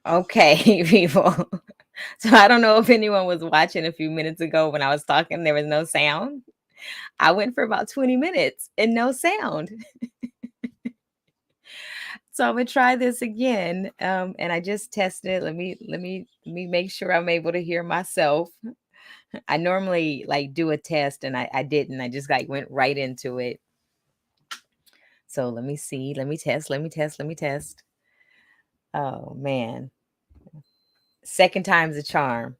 Okay, people. So I don't know if anyone was watching a few minutes ago when I was talking, there was no sound. I went for about 20 minutes and no sound. So I'm gonna try this again. And I just tested it. Let me make sure I'm able to hear myself. I normally like do a test and I didn't. I just like went right into it. So let me see. Let me test. Oh man. Second time's a charm.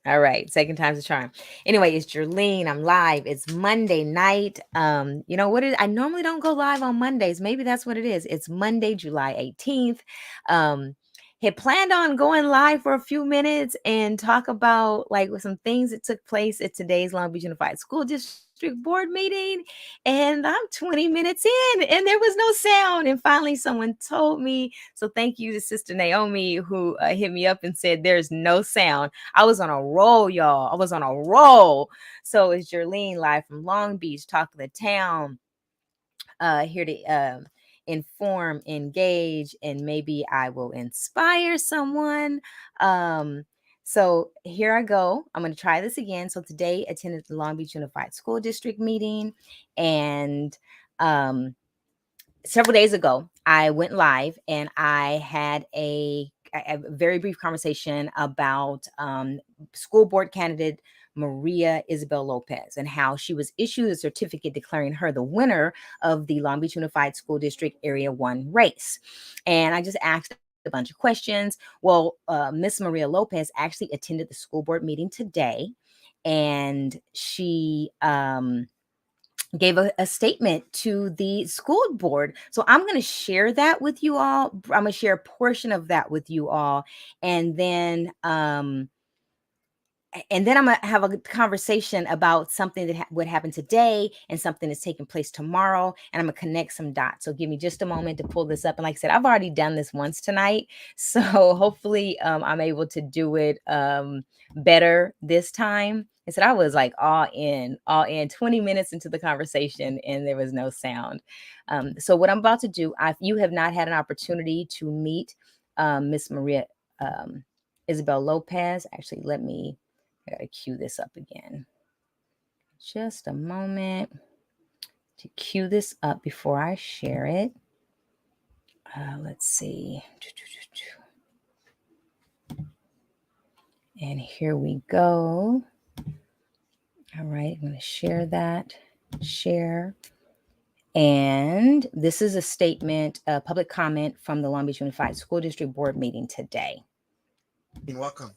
All right, second time's a charm. Anyway, it's Jerlene. I'm live. It's Monday night. You know what I normally don't go live on Mondays. Maybe that's what it is. It's Monday, July 18th. Had planned on going live for a few minutes and talk about like some things that took place at today's Long Beach Unified School District Board meeting. And I'm 20 minutes in and there was no sound. And finally someone told me. So thank you to Sister Naomi who hit me up and said there's no sound. I was on a roll, y'all. I was on a roll. So it's Jerlene live from Long Beach, talking the town, here to inform, engage, and maybe I will inspire someone. So here I go. I'm going to try this again. So today I attended the Long Beach Unified School District meeting, and several days ago, I went live and I had a very brief conversation about school board candidate Maria Isabel Lopez and how she was issued a certificate declaring her the winner of the Long Beach Unified School District Area 1 race. And I just asked a bunch of questions. Well, Miss Maria Lopez actually attended the school board meeting today, and she gave a statement to the school board. So I'm going to share that with you all. I'm going to share a portion of that with you all. And then I'm going to have a conversation about something that would happen today and something that's taking place tomorrow. And I'm going to connect some dots. So give me just a moment to pull this up. And like I said, I've already done this once tonight. So hopefully I'm able to do it better this time. I said I was like all in 20 minutes into the conversation and there was no sound. So what I'm about to do, if you have not had an opportunity to meet Miss Maria Isabel Lopez, actually, I gotta cue this up again. Just a moment to cue this up before I share it. Let's see. And here we go. All right, I'm going to share that. Share. And this is a statement, a public comment from the Long Beach Unified School District Board meeting today. You're welcome.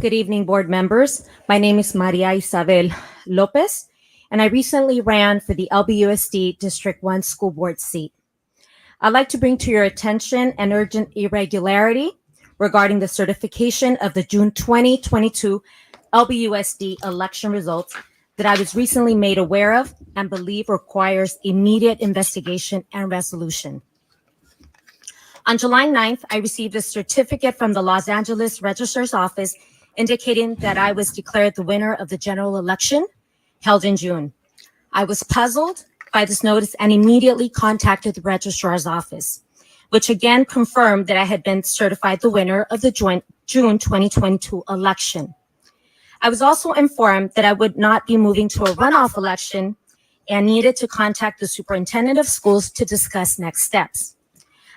Good evening, board members. My name is Maria Isabel Lopez, and I recently ran for the LBUSD District 1 school board seat. I'd like to bring to your attention an urgent irregularity regarding the certification of the June 2022 LBUSD election results that I was recently made aware of and believe requires immediate investigation and resolution. On July 9th, I received a certificate from the Los Angeles Registrar's Office indicating that I was declared the winner of the general election held in June. I was puzzled by this notice and immediately contacted the Registrar's Office, which again confirmed that I had been certified the winner of the June 2022 election. I was also informed that I would not be moving to a runoff election and needed to contact the superintendent of schools to discuss next steps.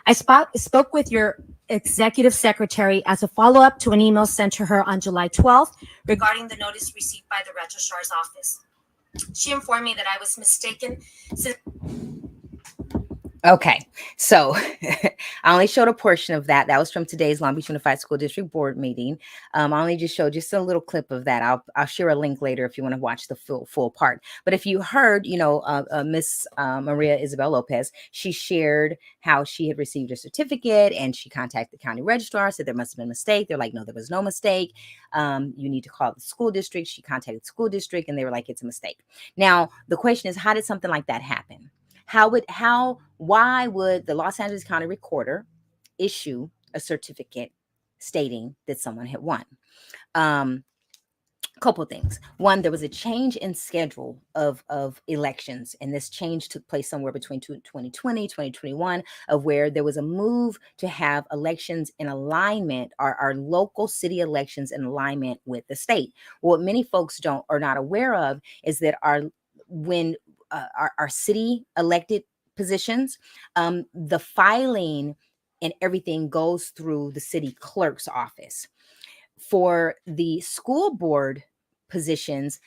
I spoke with your executive secretary as a follow-up to an email sent to her on July 12th regarding the notice received by the Registrar's Office. She informed me that I was mistaken. Okay, so I only showed a portion of that. That was from today's Long Beach Unified School District Board meeting. I only just showed just a little clip of that. I'll share a link later if you want to watch the full part. But if you heard, Miss Maria Isabel Lopez, she shared how she had received a certificate and she contacted the county registrar, said there must have been a mistake. They're like, no, there was no mistake. You need to call the school district. She contacted the school district and they were like, it's a mistake. Now, the question is, how did something like that happen? Why would the Los Angeles County Recorder issue a certificate stating that someone had won? Couple things. One, there was a change in schedule of elections, and this change took place somewhere between 2020, 2021, of where there was a move to have elections in alignment, our local city elections in alignment with the state. What many folks are not aware of is that our city elected positions, the filing and everything goes through the city clerk's office. For the school board positions,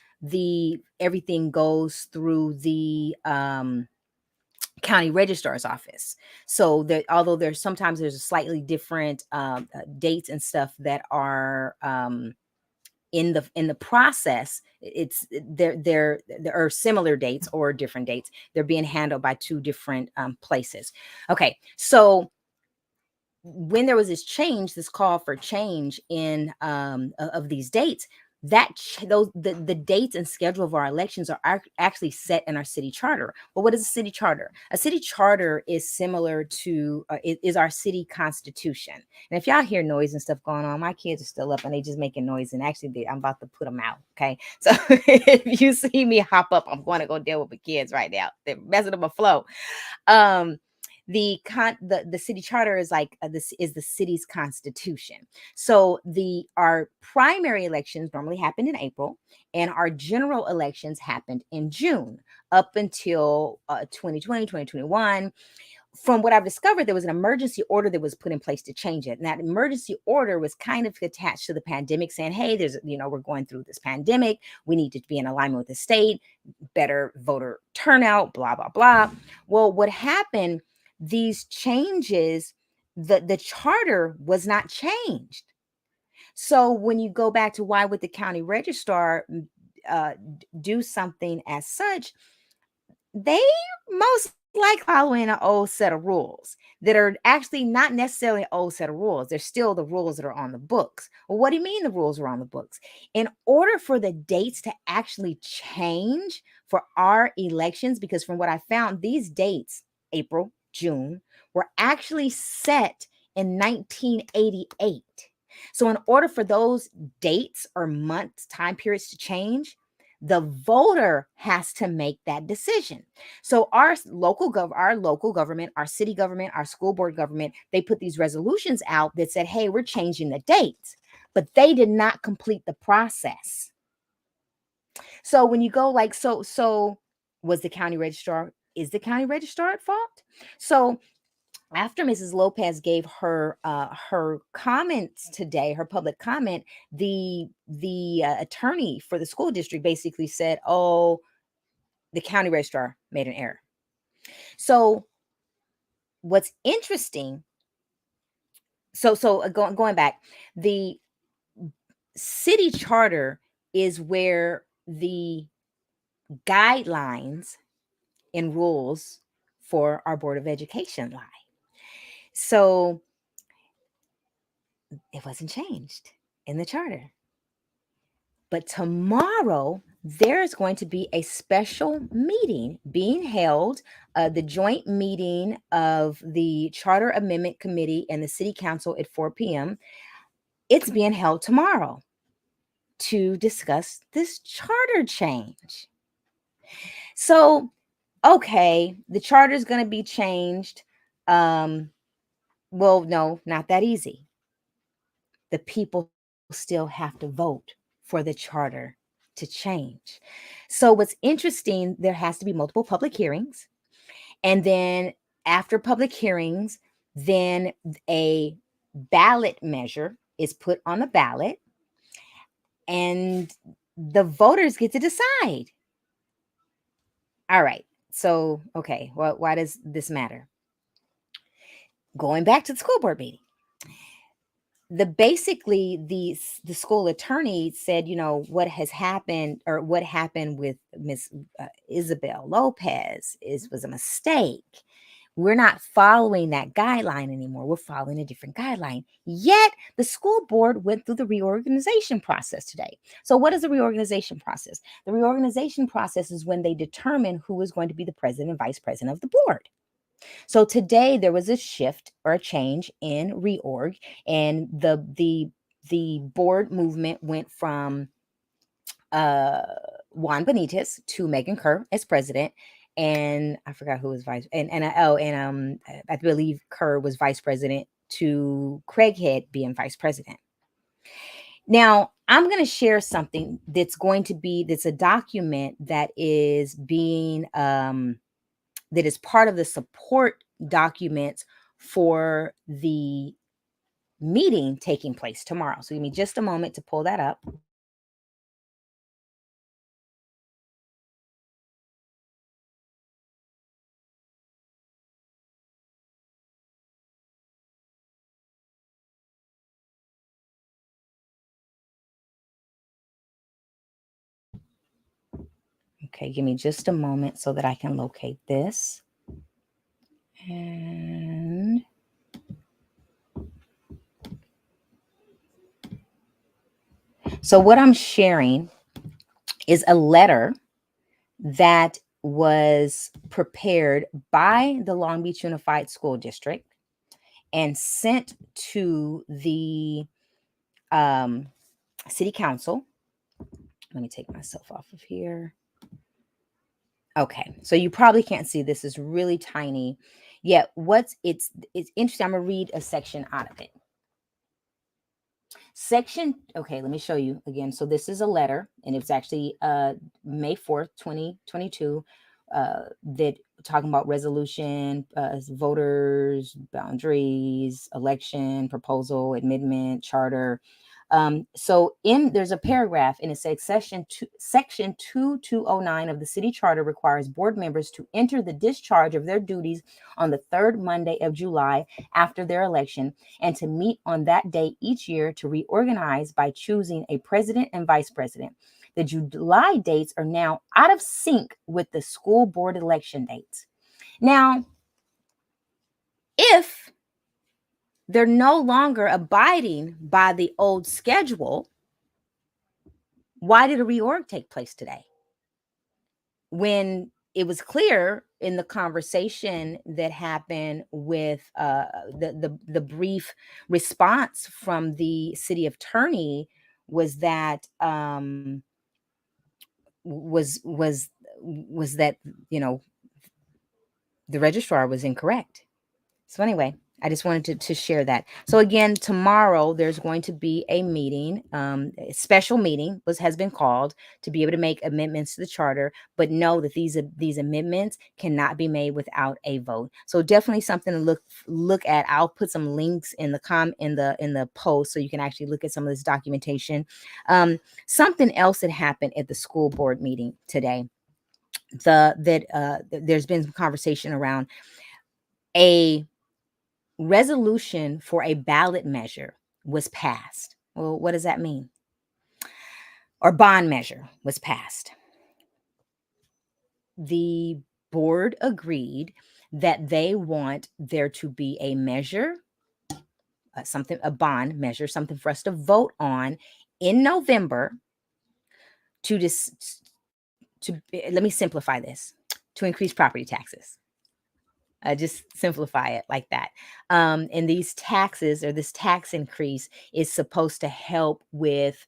everything goes through the county registrar's office. So that although there's a slightly different dates and stuff that are in the process, there are similar dates or different dates. They're being handled by two different places. Okay, so when there was this call for change in of these dates, the dates and schedule of our elections are actually set in our city charter. Well, what is a city charter? A city charter is similar to is our city constitution. And if y'all hear noise and stuff going on, my kids are still up and they just making noise. And actually, I'm about to put them out. Okay, so if you see me hop up, I'm going to go deal with the kids right now. They're messing up my flow. The city charter is like this is the city's constitution. So our primary elections normally happened in April, and our general elections happened in June up until 2020, 2021. From what I've discovered, there was an emergency order that was put in place to change it. And that emergency order was kind of attached to the pandemic, saying, hey, we're going through this pandemic. We need to be in alignment with the state, better voter turnout, blah, blah, blah. Well, what happened, these changes, the charter was not changed. So when you go back to why would the county registrar do something as such, they most like following an old set of rules that are actually not necessarily an old set of rules. They're still the rules that are on the books. Well, what do you mean the rules are on the books? In order for the dates to actually change for our elections, because from what I found, these dates, April, June, were actually set in 1988. So in order for those dates or months, time periods to change, the voter has to make that decision. So our local government, our city government, our school board government, they put these resolutions out that said, hey, we're changing the dates, but they did not complete the process. So when you go so was the county registrar, is the county registrar at fault? So after Mrs. Lopez gave her comments today, her public comment, the attorney for the school district basically said, "Oh, the county registrar made an error." So what's interesting? Going back, the city charter is where the guidelines and rules for our Board of Education lie. So it wasn't changed in the charter. But tomorrow, there's going to be a special meeting being held, the joint meeting of the Charter Amendment Committee and the City Council at 4 p.m. It's being held tomorrow to discuss this charter change. So, okay, the charter is going to be changed. Well, no, not that easy. The people still have to vote for the charter to change. So what's interesting, there has to be multiple public hearings. And then after public hearings, then a ballot measure is put on the ballot and the voters get to decide. All right. So, okay, well, why does this matter? going back to the school board meeting, the school attorney said, what has happened, or what happened with Miss Isabel Lopez was a mistake. We're not following that guideline anymore. We're following a different guideline. Yet the school board went through the reorganization process today. So what is the reorganization process? The reorganization process is when they determine who is going to be the president and vice president of the board. So today there was a shift or a change in reorg, and the board movement went from Juan Benitez to Megan Kerr as president, and I forgot who was vice, I believe Kerr was vice president, to Craighead being vice president. Now, I'm going to share something that's a document that is that is part of the support documents for the meeting taking place tomorrow. So give me just a moment to pull that up. Okay, give me just a moment so that I can locate this. And so what I'm sharing is a letter that was prepared by the Long Beach Unified School District and sent to the city council. Let me take myself off of here. Okay, so you probably can't see, this is really tiny. Yet it's interesting. I'm gonna read a section out of it. Okay, let me show you again. So this is a letter, and it's actually May 4th, 2022, that talking about resolution, voters, boundaries, election, proposal, amendment, charter. So there's a paragraph, and it says section 2209 of the city charter requires board members to enter the discharge of their duties on the third Monday of July after their election, and to meet on that day each year to reorganize by choosing a president and vice president. The July dates are now out of sync with the school board election dates. Now, if they're no longer abiding by the old schedule, why did a reorg take place today? When it was clear in the conversation that happened with the brief response from the city attorney was that was that the registrar was incorrect. So anyway, I just wanted to share that. So again, tomorrow there's going to be a meeting, a special meeting has been called to be able to make amendments to the charter, but know that these amendments cannot be made without a vote. So definitely something to look at. I'll put some links in the post so you can actually look at some of this documentation. Something else that happened at the school board meeting today, there's been some conversation around a resolution for a ballot measure was passed. Well, what does that mean? Or bond measure was passed. The board agreed that they want there to be a measure, a bond measure, something for us to vote on in November let me simplify this, to increase property taxes. Just simplify it like that. And these taxes, or this tax increase, is supposed to help with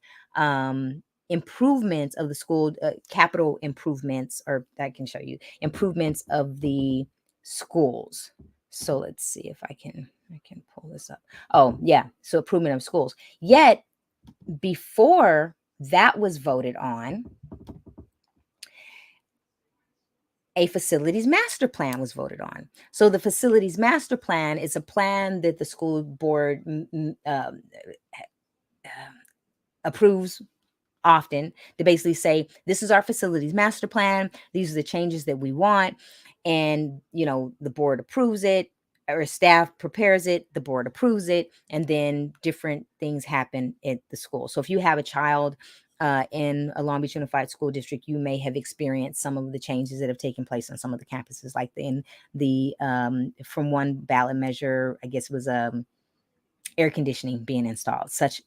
improvements of the school, capital improvements, or I can show you improvements of the schools. So let's see if I can pull this up. Oh yeah, so improvement of schools. Yet before that was voted on, a facilities master plan was voted on. So the facilities master plan is a plan that the school board approves often, to basically say, this is our facilities master plan. These are the changes that we want. And, the board approves it. or staff prepares it, the board approves it, and then different things happen at the school. So if you have a child in a Long Beach Unified School District, you may have experienced some of the changes that have taken place on some of the campuses, like in the from one ballot measure, I guess it was air conditioning being installed, such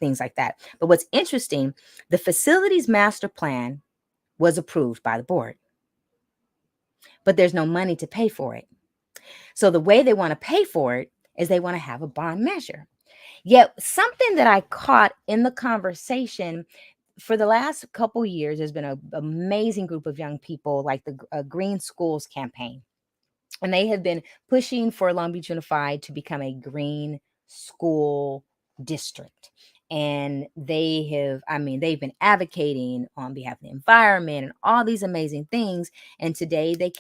things like that. But what's interesting, the facilities master plan was approved by the board, but there's no money to pay for it. So the way they want to pay for it is they want to have a bond measure. Yet something that I caught in the conversation for the last couple years, there's been an amazing group of young people like the Green Schools campaign. And they have been pushing for Long Beach Unified to become a green school district. And they have, I mean, they've been advocating on behalf of the environment and all these amazing things. And today they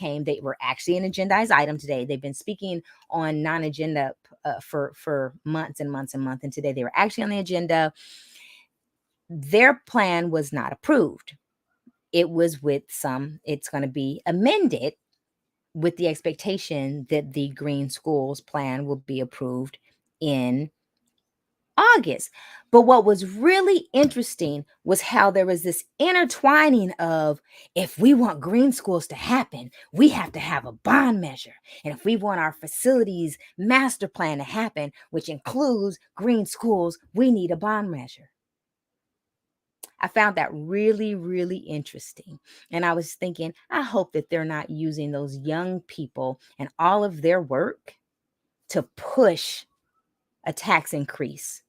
were actually an agendized item today. They've been speaking on non-agenda for months and months and months. And today they were actually on the agenda. Their plan was not approved. It was it's going to be amended with the expectation that the Green Schools plan will be approved in August. But what was really interesting was how there was this intertwining of, if we want green schools to happen, we have to have a bond measure. And if we want our facilities master plan to happen, which includes green schools, we need a bond measure. I found that really, really interesting. And I was thinking, I hope that they're not using those young people and all of their work to push a tax increase,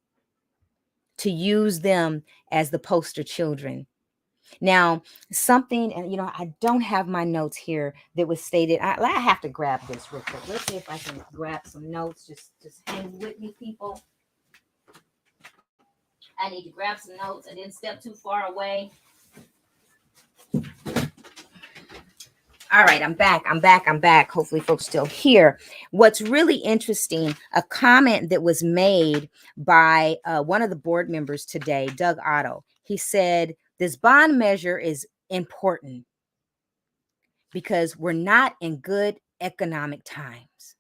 to use them as the poster children. Now, something, and I don't have my notes here that was stated. I have to grab this real quick. Let's see if I can grab some notes. Just hang with me, people. I need to grab some notes. I didn't step too far away. All right, I'm back. Hopefully folks still here. What's really interesting, a comment that was made by one of the board members today, Doug Otto. He said, this bond measure is important because we're not in good economic times.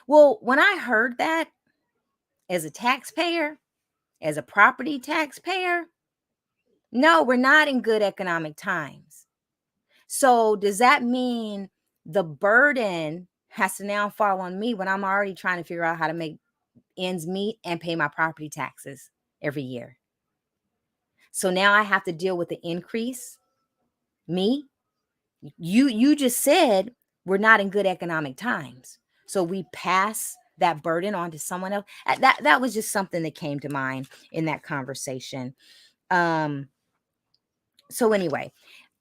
Well, when I heard that as a taxpayer, as a property taxpayer, no, we're not in good economic times. So does that mean the burden has to now fall on me when I'm already trying to figure out how to make ends meet and pay my property taxes every year? So now I have to deal with the increase. Me? You just said we're not in good economic times. So we pass that burden on to someone else. That was just something that came to mind in that conversation. So anyway,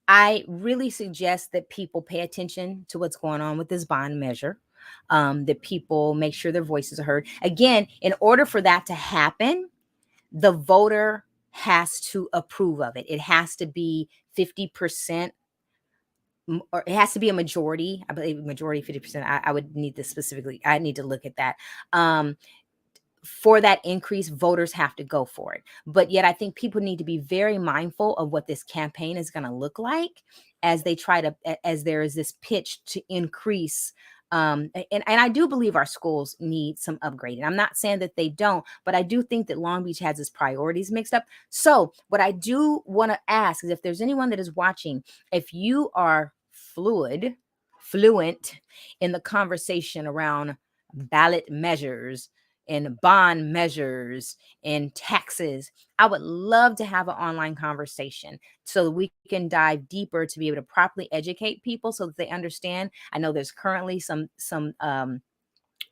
I really suggest that people pay attention to what's going on with this bond measure, that people make sure their voices are heard. Again, in order for that to happen, the voter has to approve of it. It has to be 50%, or it has to be a majority. I believe majority, 50%. I would need this specifically. I need to look at that. For that increase, voters have to go for it. But yet I think people need to be very mindful of what this campaign is going to look like as they as there is this pitch to increase. And I do believe our schools need some upgrading. I'm not saying that they don't, but I do think that Long Beach has its priorities mixed up. So what I do want to ask is, if there's anyone that is watching, if you are fluent in the conversation around ballot measures and bond measures and taxes, I would love to have an online conversation so that we can dive deeper to be able to properly educate people so that they understand. I know there's currently some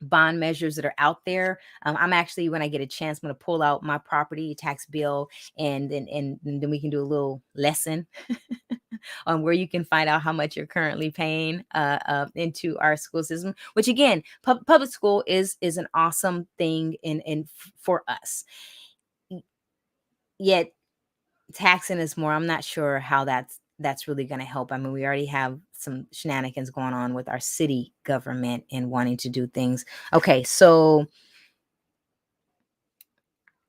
bond measures that are out there. I'm actually, when I get a chance, I'm going to pull out my property tax bill and then we can do a little lesson on where you can find out how much you're currently paying into our school system, which again, public school is an awesome thing for us. Yet taxing is more, I'm not sure how that's really going to help. I mean, we already have some shenanigans going on with our city government and wanting to do things. Okay, so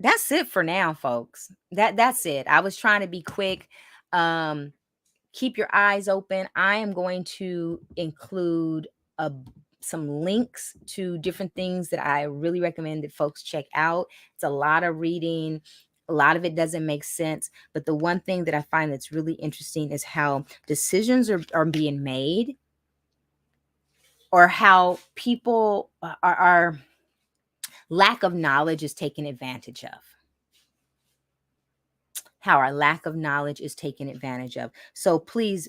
that's it for now, folks. That's it. I was trying to be quick. Keep your eyes open. I am going to include some links to different things that I really recommend that folks check out. It's a lot of reading. A lot of it doesn't make sense. But the one thing that I find that's really interesting is how decisions are being made, or how people are lack of knowledge is taken advantage of. How our lack of knowledge is taken advantage of. So please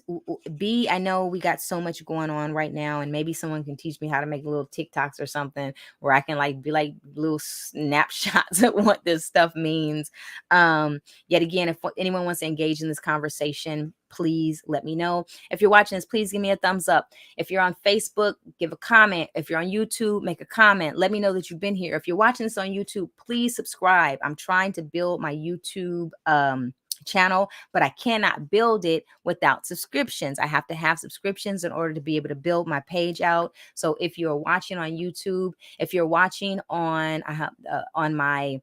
I know we got so much going on right now, and maybe someone can teach me how to make little TikToks or something where I can like be like little snapshots of what this stuff means. Yet again, if anyone wants to engage in this conversation, please let me know. If you're watching this, please give me a thumbs up. If you're on Facebook, give a comment. If you're on YouTube, make a comment. Let me know that you've been here. If you're watching this on YouTube, please subscribe. I'm trying to build my YouTube channel, but I cannot build it without subscriptions. I have to have subscriptions in order to be able to build my page out. So if you're watching on YouTube, if you're watching on my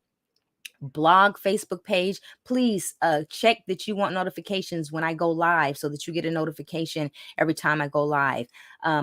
blog Facebook page, please check that you want notifications when I go live, so that you get a notification every time I go live.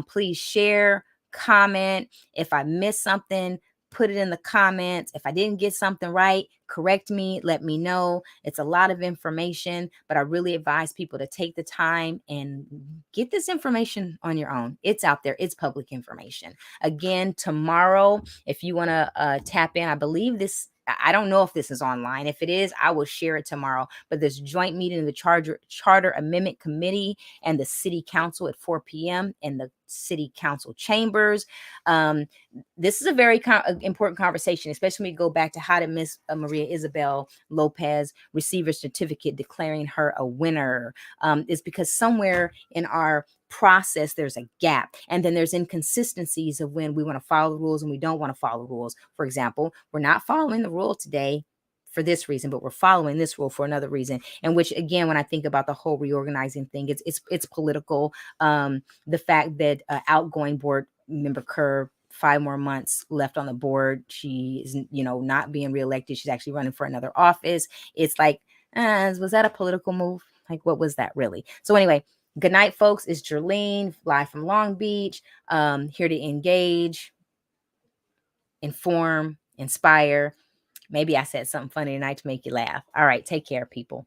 Please share, comment. If I miss something, put it in the comments. If I didn't get something right, correct me, let me know. It's a lot of information, but I really advise people to take the time and get this information on your own. It's out there. It's public information. Again, tomorrow, if you want to tap in, I believe this, I don't know if this is online. If it is, I will share it tomorrow. But this joint meeting of the Charter Amendment Committee and the City Council at 4 p.m. in the City Council chambers. This is a very important conversation, especially when we go back to how did Miss Maria Isabel Lopez receive a certificate declaring her a winner. It's because somewhere in our process there's a gap, and then there's inconsistencies of when we want to follow the rules and we don't want to follow the rules. For example, we're not following the rule today for this reason, but we're following this rule for another reason. And which, again, when I think about the whole reorganizing thing, it's political. The fact that outgoing board member Kerr, 5 more months left on the board, she is not being reelected, she's actually running for another office. It's like, was that a political move? Like, what was that really? So anyway, good night, folks. It's Jerlene, live from Long Beach, here to engage, inform, inspire. Maybe I said something funny tonight to make you laugh. All right, take care, people.